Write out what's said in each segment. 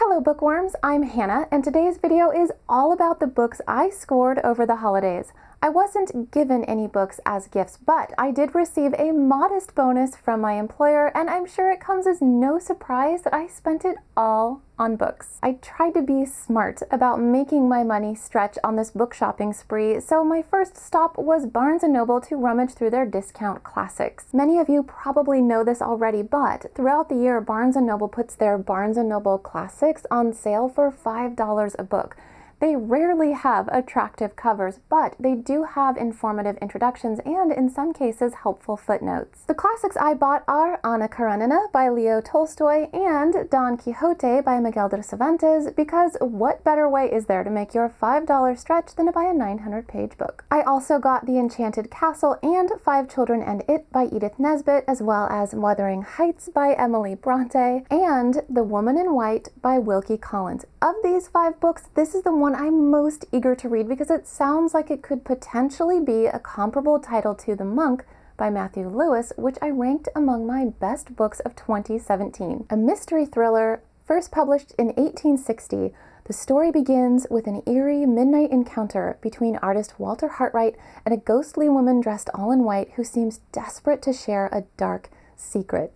Hello bookworms, I'm Hannah, and today's video is all about the books I scored over the holidays. I wasn't given any books as gifts, but I did receive a modest bonus from my employer, and I'm sure it comes as no surprise that I spent it all on books. I tried to be smart about making my money stretch on this book shopping spree, so my first stop was Barnes & Noble to rummage through their discount classics. Many of you probably know this already, but throughout the year, Barnes & Noble puts their Barnes & Noble classics on sale for $5 a book. They rarely have attractive covers, but they do have informative introductions and, in some cases, helpful footnotes. The classics I bought are Anna Karenina by Leo Tolstoy and Don Quixote by Miguel de Cervantes, because what better way is there to make your $5 stretch than to buy a 900-page book? I also got The Enchanted Castle and Five Children and It by Edith Nesbit, as well as Wuthering Heights by Emily Bronte and The Woman in White by Wilkie Collins. Of these 5 books, this is the one I'm most eager to read because it sounds like it could potentially be a comparable title to The Monk by Matthew Lewis, which I ranked among my best books of 2017. A mystery thriller, first published in 1860, the story begins with an eerie midnight encounter between artist Walter Hartright and a ghostly woman dressed all in white who seems desperate to share a dark secret.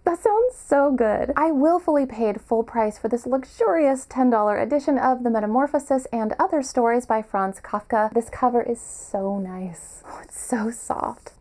That sounds so good. I willfully paid full price for this luxurious $10 edition of The Metamorphosis and Other Stories by Franz Kafka. This cover is so nice. Oh, it's so soft.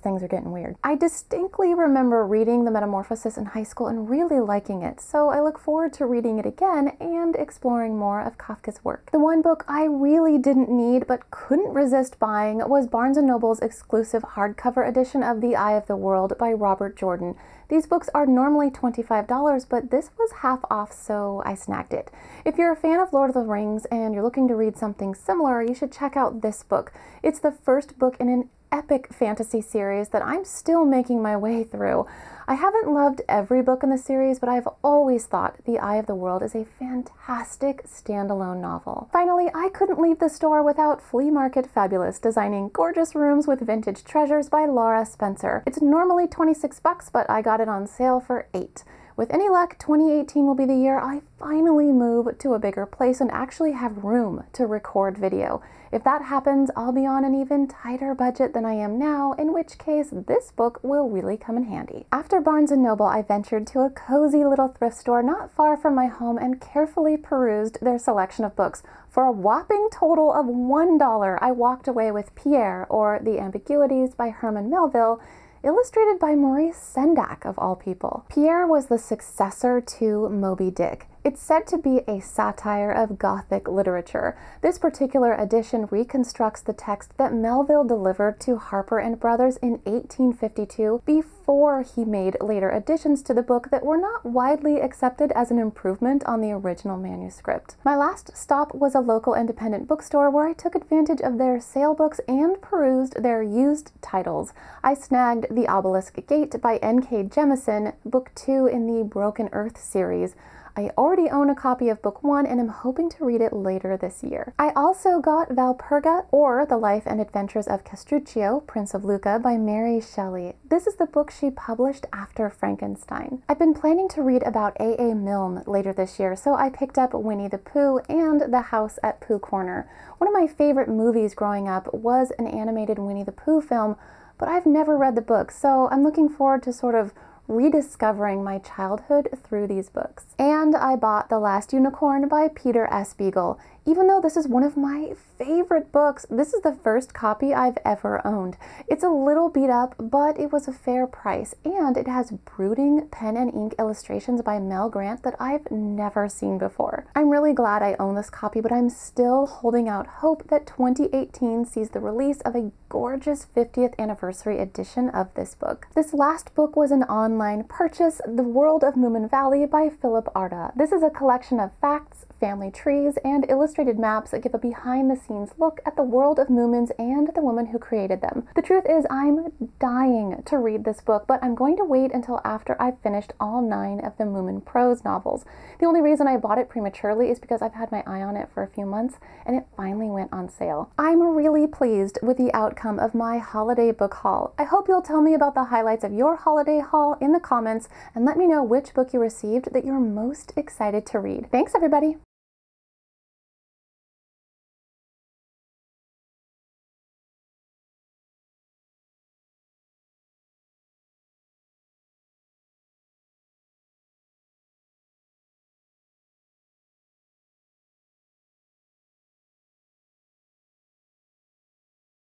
Things are getting weird. I distinctly remember reading The Metamorphosis in high school and really liking it, so I look forward to reading it again and exploring more of Kafka's work. The one book I really didn't need but couldn't resist buying was Barnes & Noble's exclusive hardcover edition of The Eye of the World by Robert Jordan. These books are normally $25, but this was half off, so I snagged it. If you're a fan of Lord of the Rings and you're looking to read something similar, you should check out this book. It's the first book in an epic fantasy series that I'm still making my way through. I haven't loved every book in the series, but I've always thought The Eye of the World is a fantastic standalone novel. Finally, I couldn't leave the store without Flea Market Fabulous, designing gorgeous rooms with vintage treasures by Laura Spencer. It's normally $26, but I got it on sale for $8. With any luck, 2018 will be the year I finally move to a bigger place and actually have room to record video. If that happens, I'll be on an even tighter budget than I am now, in which case this book will really come in handy. After Barnes & Noble, I ventured to a cozy little thrift store not far from my home and carefully perused their selection of books. For a whopping total of $1, I walked away with Pierre, or The Ambiguities by Herman Melville, illustrated by Maurice Sendak, of all people. Pierre was the successor to Moby Dick. It's said to be a satire of Gothic literature. This particular edition reconstructs the text that Melville delivered to Harper & Brothers in 1852 before he made later additions to the book that were not widely accepted as an improvement on the original manuscript. My last stop was a local independent bookstore where I took advantage of their sale books and perused their used titles. I snagged The Obelisk Gate by N.K. Jemisin, book 2 in the Broken Earth series. I already own a copy of book 1 and am hoping to read it later this year. I also got Valperga, or The Life and Adventures of Castruccio, Prince of Lucca by Mary Shelley. This is the book she published after Frankenstein. I've been planning to read about A.A. Milne later this year, so I picked up Winnie the Pooh and The House at Pooh Corner. One of my favorite movies growing up was an animated Winnie the Pooh film, but I've never read the book, so I'm looking forward to sort of rediscovering my childhood through these books. And I bought The Last Unicorn by Peter S. Beagle. Even though this is one of my favorite books, this is the first copy I've ever owned. It's a little beat up, but it was a fair price, and it has brooding pen and ink illustrations by Mel Grant that I've never seen before. I'm really glad I own this copy, but I'm still holding out hope that 2018 sees the release of a gorgeous 50th anniversary edition of this book. This last book was an online purchase, The World of Moominvalley by Philip Ardagh. This is a collection of facts, family trees, and illustrations illustrated maps that give a behind-the-scenes look at the world of Moomins and the woman who created them. The truth is, I'm dying to read this book, but I'm going to wait until after I've finished all 9 of the Moomin prose novels. The only reason I bought it prematurely is because I've had my eye on it for a few months, and it finally went on sale. I'm really pleased with the outcome of my holiday book haul. I hope you'll tell me about the highlights of your holiday haul in the comments, and let me know which book you received that you're most excited to read. Thanks, everybody!